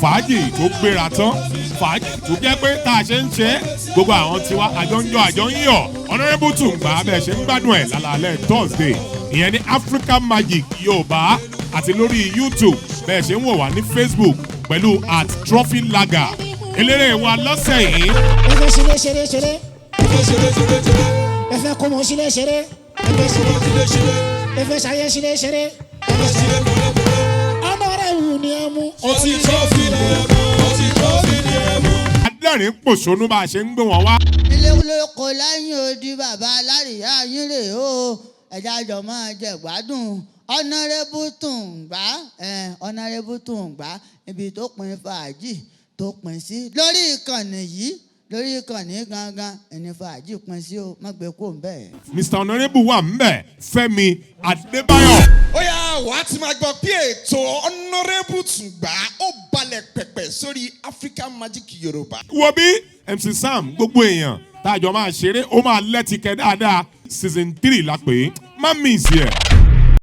fàájì tó gbéra tán fàájì tó jẹ́ pé tá a ṣe ń ṣe gbogbo àwọn tiwa àjọ ń yọ̀ Honourable Tungba bẹ́ẹ̀ ṣe ń gbádùn ẹ̀ lálẹ́ Thursday ìyẹn ní African Magic Yorùbá àti lórí YouTube bẹ́ẹ̀ ṣe ń wò wá ní Facebook pẹ̀lú @trophylager eléré wa lọ́sẹ̀ yìí. ẹ fẹ́ ṣeré ẹ fẹ́ kọ́mọ ṣeré ẹ fẹ́ ṣayé ṣeré Honourable ni ẹ mú. ó ti trophy ni ẹ mú. adẹ́rìn pòṣónú bá a ṣe ń gbé wọn wá. ilé olóko lẹ́yìn odi bàbá alárìíyá yín rè o ẹ̀dá àjọ máa jẹ gbádùn Honourable Tungba Honourable Tungba ibi tó pin fàájì tó pin sí lórí ìkànnì yìí lórí ìkànnì gangan ẹni fàájì pin sí o má gbé kó ń bẹ̀. Mr. Honourable wà ń bẹ̀ Femi Adebayo. ó yá wàá ti máa gbọ́ pé ètò Honourable Tungba ó balẹ̀ pẹ̀pẹ̀ sórí African Magic Yorùbá. wo bí MC Sam gbogbo èèyàn tájọ máa ṣeré ó máa lẹ́tìkẹ́ dáadáa season 3 la pè é má miss ẹ̀.